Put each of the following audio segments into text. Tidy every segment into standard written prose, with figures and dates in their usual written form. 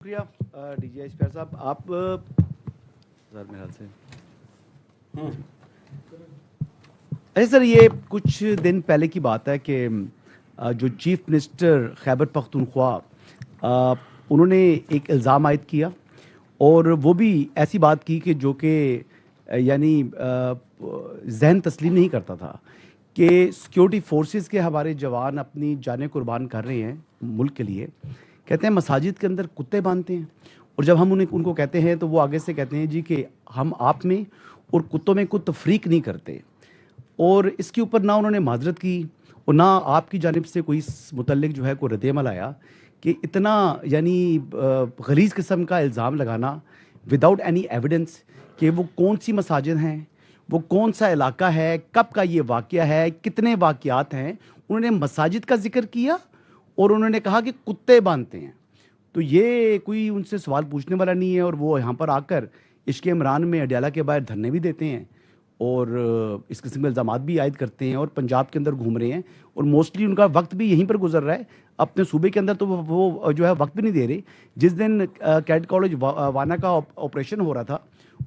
شکریہ D G H پیار صاحب. آپ سر میرے خیال سے اچھا سر، یہ کچھ دن پہلے کی بات ہے کہ جو چیف منسٹر خیبر پختونخوا انہوں نے ایک الزام عائد کیا اور وہ بھی ایسی بات کی کہ جو کہ یعنی ذہن تسلیم نہیں کرتا تھا کہ سیکیورٹی فورسز کے ہمارے جوان اپنی جانیں قربان کر رہے ہیں ملک کے لیے. کہتے ہیں مساجد کے اندر کتے باندھتے ہیں، اور جب ہم ان کو کہتے ہیں تو وہ آگے سے کہتے ہیں جی کہ ہم آپ میں اور کتوں میں کوئی تفریق نہیں کرتے. اور اس کے اوپر نہ انہوں نے معذرت کی اور نہ آپ کی جانب سے کوئی اس متعلق جو ہے کوئی رد عمل آیا کہ اتنا یعنی غلیظ قسم کا الزام لگانا وداؤٹ اینی ایویڈنس کہ وہ کون سی مساجد ہیں، وہ کون سا علاقہ ہے، کب کا یہ واقعہ ہے، کتنے واقعات ہیں. انہوں نے مساجد کا ذکر کیا اور انہوں نے کہا کہ کتے باندھتے ہیں. تو یہ کوئی ان سے سوال پوچھنے والا نہیں ہے، اور وہ یہاں پر آ کر عشق عمران میں اڈیالہ کے باہر دھرنے بھی دیتے ہیں اور اس قسم کے الزامات بھی عائد کرتے ہیں اور پنجاب کے اندر گھوم رہے ہیں، اور موسٹلی ان کا وقت بھی یہیں پر گزر رہا ہے. اپنے صوبے کے اندر تو وہ جو ہے وقت بھی نہیں دے رہے. جس دن کیڈ کالج وانا کا آپریشن ہو رہا تھا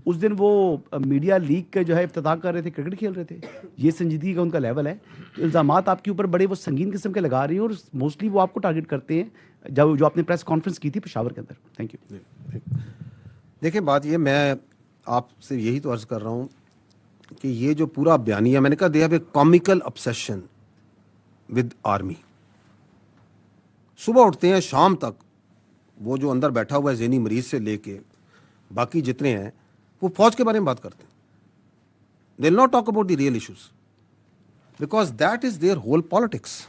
اس دن وہ میڈیا لیگ کے جو ہے افتتاح کر رہے تھے، کرکٹ کھیل رہے تھے. یہ سنجیدگی کا ان کا لیول ہے. الزامات آپ کے اوپر بڑے وہ سنگین قسم کے لگا رہی ہیں اور موسٹلی وہ آپ کو ٹارگٹ کرتے ہیں جو آپ نے پریس کانفرنس کی تھی پشاور کے اندر. Thank you. دیکھیں بات یہ، میں آپ سے یہی تو عرض کر رہا ہوں کہ یہ جو پورا بیانیہ میں نے کہا they have a comical obsession with army. صبح اٹھتے ہیں شام تک وہ جو اندر بیٹھا ہوا ہے ذہنی مریض سے لے کے باقی جتنے ہیں وہ فوج کے بارے میں بات کرتے ہیں. They will not talk about the real issues because that is their whole politics.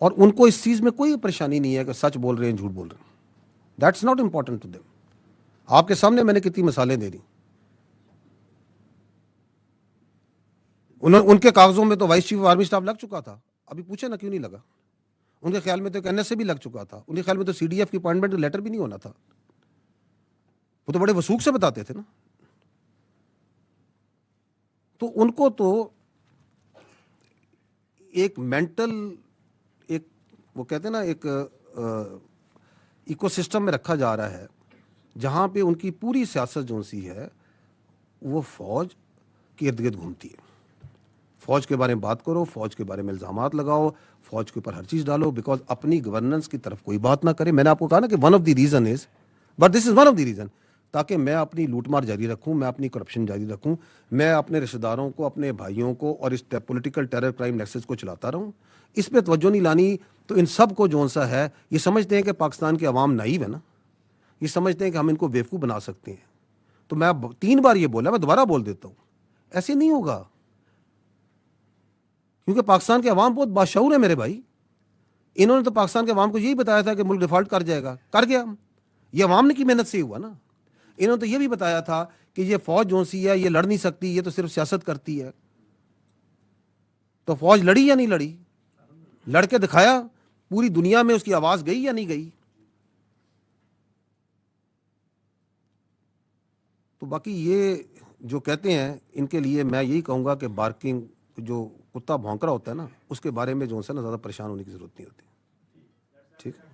اور ان کو اس چیز میں کوئی پریشانی نہیں ہے کہ سچ بول رہے ہیں جھوٹ بول رہے ہیں. That's not important to them. آپ کے سامنے میں نے کتنی مثالیں دے دی. ان کے کاغذوں میں تو vice chief of army staff لگ چکا تھا. ابھی پوچھے نا کیوں نہیں لگا. ان کے خیال میں تو این ایس سے بھی لگ چکا تھا. ان کے خیال میں تو سی ڈی ایف کی اپوائنٹمنٹ لیٹر بھی نہیں ہونا تھا. وہ تو بڑے وثوق سے بتاتے تھے نا. تو ان کو تو ایک مینٹل ایک وہ کہتے ہیں نا ایک ایکو سسٹم میں رکھا جا رہا ہے جہاں پہ ان کی پوری سیاست جو سی ہے وہ فوج کے ارد گرد گھومتی ہے. فوج کے بارے میں بات کرو، فوج کے بارے میں الزامات لگاؤ، فوج کے اوپر ہر چیز ڈالو، بیکاز اپنی گورننس کی طرف کوئی بات نہ کرے. میں نے آپ کو کہا نا کہ one of the reason is, but this is one of the reason, تاکہ میں اپنی لوٹ مار جاری رکھوں، میں اپنی کرپشن جاری رکھوں، میں اپنے رشتہ داروں کو، اپنے بھائیوں کو اور اس پولیٹیکل ٹیرر کرائم نیکسس کو چلاتا رہوں. اس پہ توجہ نہیں لانی. تو ان سب کو جو سا ہے یہ سمجھتے ہیں کہ پاکستان کے عوام نائیو ہے نا، یہ سمجھتے ہیں کہ ہم ان کو بیوقوف بنا سکتے ہیں. تو میں 3 بار یہ بولا، میں دوبارہ بول دیتا ہوں، ایسے نہیں ہوگا. کیونکہ پاکستان کے عوام بہت باشعور ہے میرے بھائی. انہوں نے تو پاکستان کے عوام کو یہی بتایا تھا کہ ملک ڈیفالٹ کر جائے گا، کر گیا. یہ عوام نے کی محنت سے ہوا نا. انہوں نے تو یہ بھی بتایا تھا کہ یہ فوج جو سی ہے یہ لڑ نہیں سکتی، یہ تو صرف سیاست کرتی ہے. تو فوج لڑی یا نہیں لڑی؟ لڑ کے دکھایا. پوری دنیا میں اس کی آواز گئی یا نہیں گئی؟ تو باقی یہ جو کہتے ہیں ان کے لیے میں یہی کہوں گا کہ بارکنگ جو کتا بھونک رہا ہوتا ہے نا اس کے بارے میں جو ہے نا زیادہ پریشان ہونے کی ضرورت نہیں ہوتی. ٹھیک ہے.